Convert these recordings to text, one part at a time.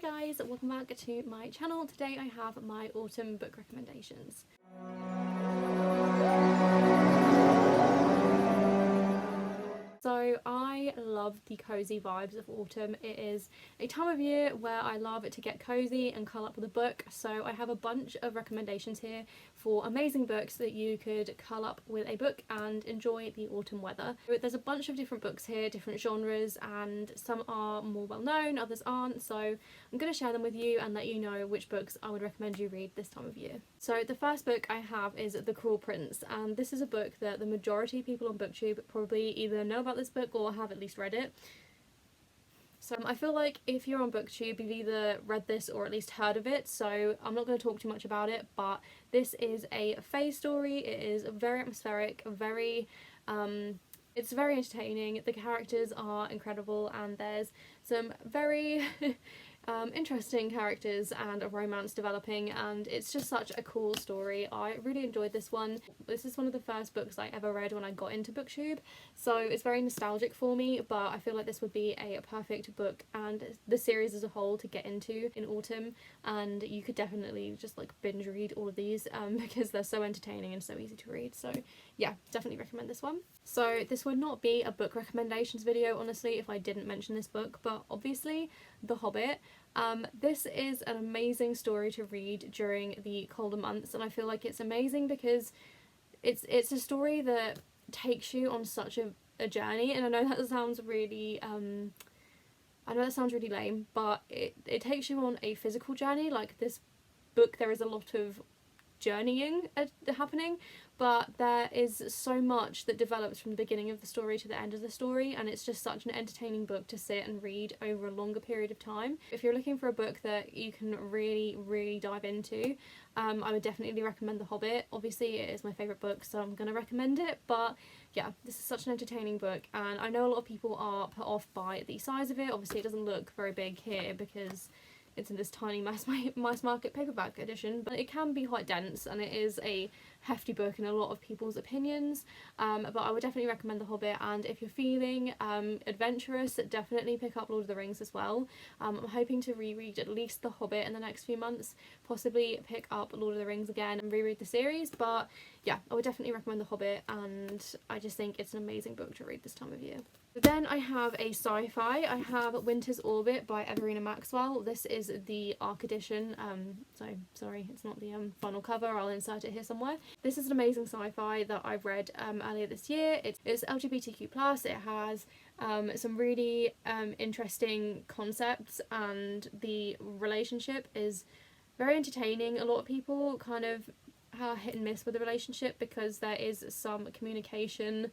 guys, welcome back to my channel. Today I have my autumn book recommendations. So I love the cozy vibes of autumn. It is a time of year where I love to get cozy and cuddle up with a book. So I have a bunch of recommendations here for amazing books that you could cuddle up with a book and enjoy the autumn weather. There's a bunch of different books here, different genres, and some are more well known, others aren't. So I'm going to share them with you and let you know which books I would recommend you read this time of year. So the first book I have is The Cruel Prince, and this is a book that the majority of people on BookTube probably either know about this book or have at least read it. So I feel like if you're on BookTube, you've either read this or at least heard of it, so I'm not going to talk too much about it, but this is a fae story. It is very atmospheric, it's very entertaining. The characters are incredible and there's some very interesting characters and a romance developing, and it's just such a cool story. I really enjoyed this one. This is one of the first books I ever read when I got into BookTube, so it's very nostalgic for me, but I feel like this would be a perfect book and the series as a whole to get into in autumn, and you could definitely just like binge read all of these because they're so entertaining and so easy to read. So yeah, definitely recommend this one. So this would not be a book recommendations video honestly if I didn't mention this book, but obviously The Hobbit. This is an amazing story to read during the colder months, and I feel like it's amazing because it's a story that takes you on such a journey, and I know that sounds really lame, but it takes you on a physical journey. Like this book, there is a lot of journeying happening, but there is so much that develops from the beginning of the story to the end of the story, and it's just such an entertaining book to sit and read over a longer period of time. If you're looking for a book that you can really dive into, I would definitely recommend The Hobbit. Obviously it is my favourite book, so I'm going to recommend it, but yeah, this is such an entertaining book, and I know a lot of people are put off by the size of it. Obviously it doesn't look very big here because it's in this tiny mass market paperback edition, but it can be quite dense and it is a hefty book in a lot of people's opinions, but I would definitely recommend The Hobbit. And if you're feeling adventurous, definitely pick up Lord of the Rings as well. I'm hoping to reread at least The Hobbit in the next few months, possibly pick up Lord of the Rings again and reread the series, but yeah, I would definitely recommend The Hobbit, and I just think it's an amazing book to read this time of year. Then I have a sci-fi. I have Winter's Orbit by Everina Maxwell. This is the ARC edition, so sorry it's not the final cover, I'll insert it here somewhere. This is an amazing sci-fi that I've read earlier this year. It's LGBTQ+, it has some really interesting concepts, and the relationship is very entertaining. A lot of people kind of are hit and miss with the relationship because there is some communication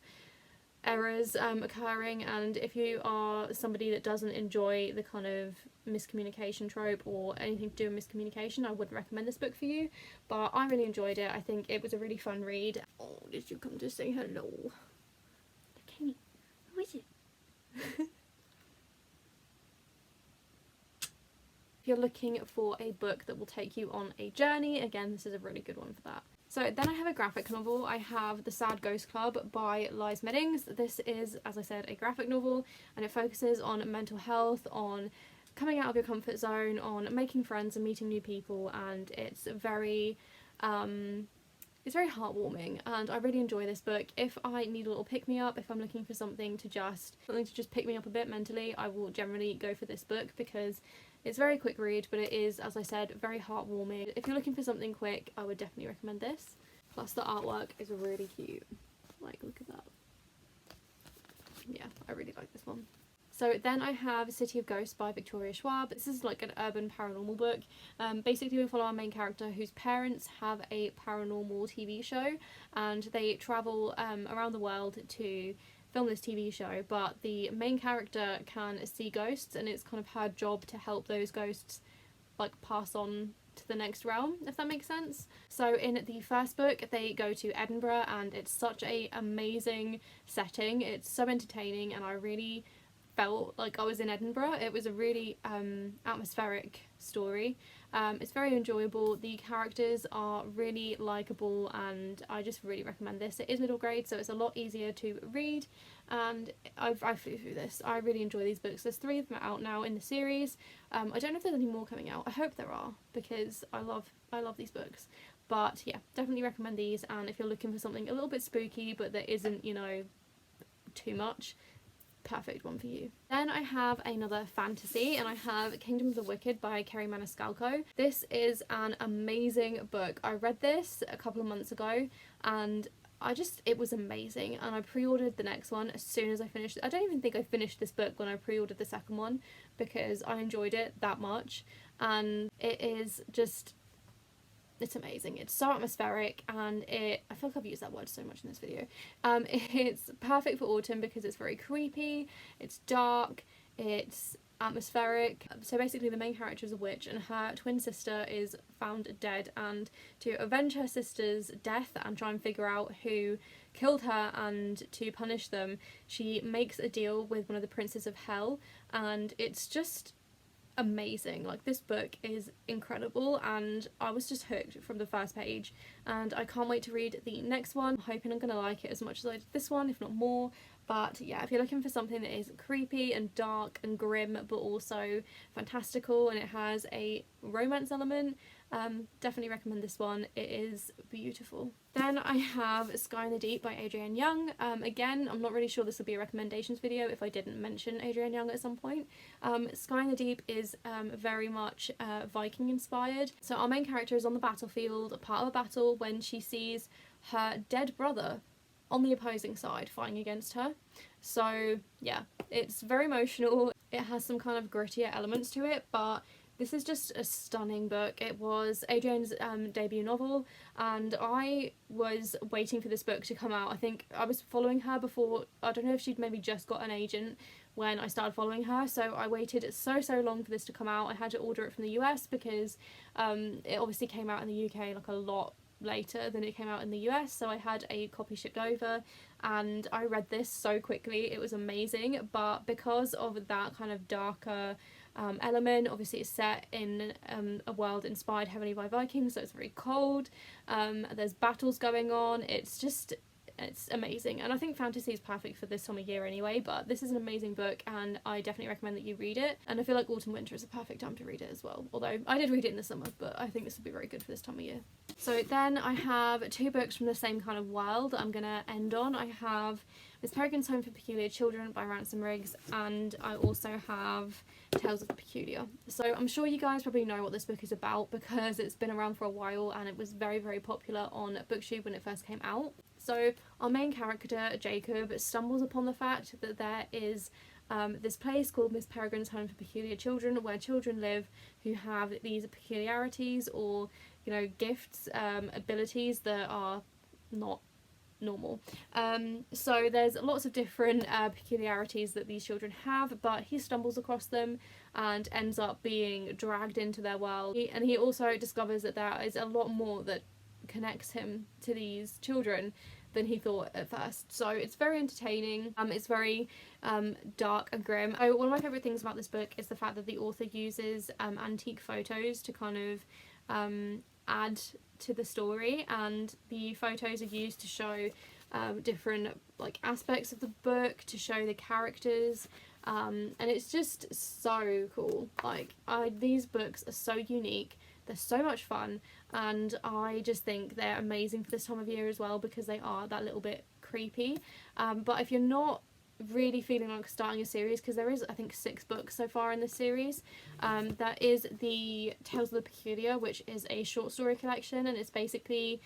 errors occurring, and if you are somebody that doesn't enjoy the kind of miscommunication trope or anything to do with miscommunication, I wouldn't recommend this book for you, but I really enjoyed it. I think it was a really fun read. Oh, did you come to say hello? Kenny, who is it? If you're looking for a book that will take you on a journey, again, this is a really good one for that. So then I have a graphic novel. I have The Sad Ghost Club by Liz Meadings. This is, as I said, a graphic novel, and it focuses on mental health, on coming out of your comfort zone, on making friends and meeting new people, and it's very heartwarming, and I really enjoy this book. If I need a little pick-me-up, if I'm looking for something to just pick me up a bit mentally, I will generally go for this book because it's a very quick read, but it is, as I said, very heartwarming. If you're looking for something quick, I would definitely recommend this. Plus the artwork is really cute. Like, look at that. Yeah, I really like this one. So then I have City of Ghosts by Victoria Schwab. This is like an urban paranormal book. Basically we follow our main character whose parents have a paranormal TV show, and they travel around the world to film this TV show, but the main character can see ghosts, and it's kind of her job to help those ghosts like pass on to the next realm, if that makes sense. So in the first book they go to Edinburgh, and it's such a amazing setting. It's so entertaining, and I really felt like I was in Edinburgh. It was a really atmospheric story. It's very enjoyable. The characters are really likeable, and I just really recommend this. It is middle grade, so it's a lot easier to read, and I flew through this. I really enjoy these books. There's 3 of them out now in the series. I don't know if there's any more coming out. I hope there are, because I love these books. But yeah, definitely recommend these, and if you're looking for something a little bit spooky but that isn't, you know, too much, perfect one for you. Then I have another fantasy, and I have Kingdom of the Wicked by Kerry Maniscalco. This is an amazing book. I read this a couple of months ago, and it was amazing, and I pre-ordered the next one as soon as I finished it. I don't even think I finished this book when I pre-ordered the second one, because I enjoyed it that much, and it is just, it's amazing. It's so atmospheric, and I feel like I've used that word so much in this video. It's perfect for autumn because it's very creepy, it's dark, it's atmospheric. So basically the main character is a witch, and her twin sister is found dead, and to avenge her sister's death and try and figure out who killed her and to punish them, she makes a deal with one of the princes of hell, and it's just amazing. Like, this book is incredible, and I was just hooked from the first page, and I can't wait to read the next one. I'm hoping I'm gonna like it as much as I did this one, if not more. But yeah, if you're looking for something that is creepy and dark and grim but also fantastical, and it has a romance element, definitely recommend this one. It is beautiful. Then I have Sky in the Deep by Adrienne Young. Again, I'm not really sure this will be a recommendations video if I didn't mention Adrienne Young at some point. Sky in the Deep is very much Viking inspired. So our main character is on the battlefield, a part of a battle, when she sees her dead brother on the opposing side fighting against her. So yeah, it's very emotional. It has some kind of grittier elements to it, but this is just a stunning book. It was Adrienne's debut novel, and I was waiting for this book to come out. I think I was following her before. I don't know if she'd maybe just got an agent when I started following her, so I waited so long for this to come out. I had to order it from the US because it obviously came out in the UK like a lot later than it came out in the US, so I had a copy shipped over, and I read this so quickly. It was amazing, but because of that kind of darker element, obviously it's set in a world inspired heavily by Vikings, so it's very cold, there's battles going on, it's amazing, and I think fantasy is perfect for this time of year anyway, but this is an amazing book, and I definitely recommend that you read it, and I feel like autumn winter is a perfect time to read it as well, although I did read it in the summer, but I think this would be very good for this time of year. So then I have 2 books from the same kind of world that I'm gonna end on. I have Miss Peregrine's Home for Peculiar Children by Ransom Riggs, and I also have Tales of the Peculiar. So I'm sure you guys probably know what this book is about because it's been around for a while, and it was very popular on BookTube when it first came out. So our main character, Jacob, stumbles upon the fact that there is this place called Miss Peregrine's Home for Peculiar Children, where children live who have these peculiarities or, you know, gifts, abilities that are not normal. So there's lots of different peculiarities that these children have, but he stumbles across them and ends up being dragged into their world. And he also discovers that there is a lot more that connects him to these children than he thought at first. So it's very entertaining, it's very dark and grim. So one of my favourite things about this book is the fact that the author uses antique photos to kind of add to the story, and the photos are used to show different like aspects of the book, to show the characters, and it's just so cool. Like, these books are so unique, they're so much fun, and I just think they're amazing for this time of year as well because they are that little bit creepy. But if you're not really feeling like starting a series, because there is I think 6 books so far in this series, that is the Tales of the Peculiar, which is a short story collection, and it's basically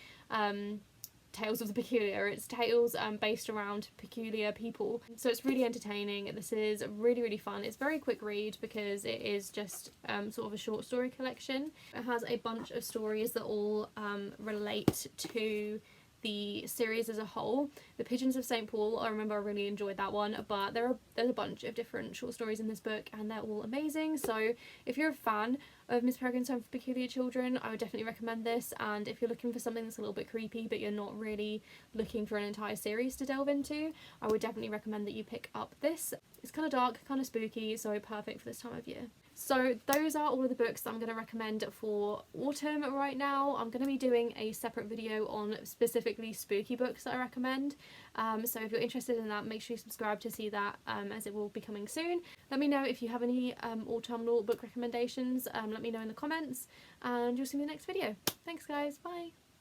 Tales of the Peculiar. It's tales based around peculiar people, so it's really entertaining. This is really fun. It's a very quick read because it is just sort of a short story collection. It has a bunch of stories that all relate to the series as a whole. The Pigeons of St. Paul, I remember I really enjoyed that one, but there's a bunch of different short stories in this book and they're all amazing. So if you're a fan of Miss Peregrine's Home for Peculiar Children, I would definitely recommend this. And if you're looking for something that's a little bit creepy but you're not really looking for an entire series to delve into, I would definitely recommend that you pick up this. It's kind of dark, kind of spooky, so perfect for this time of year. So those are all of the books that I'm going to recommend for autumn right now. I'm going to be doing a separate video on specifically spooky books that I recommend. So if you're interested in that, make sure you subscribe to see that, as it will be coming soon. Let me know if you have any autumnal book recommendations. Let me know in the comments and you'll see me in the next video. Thanks guys, bye!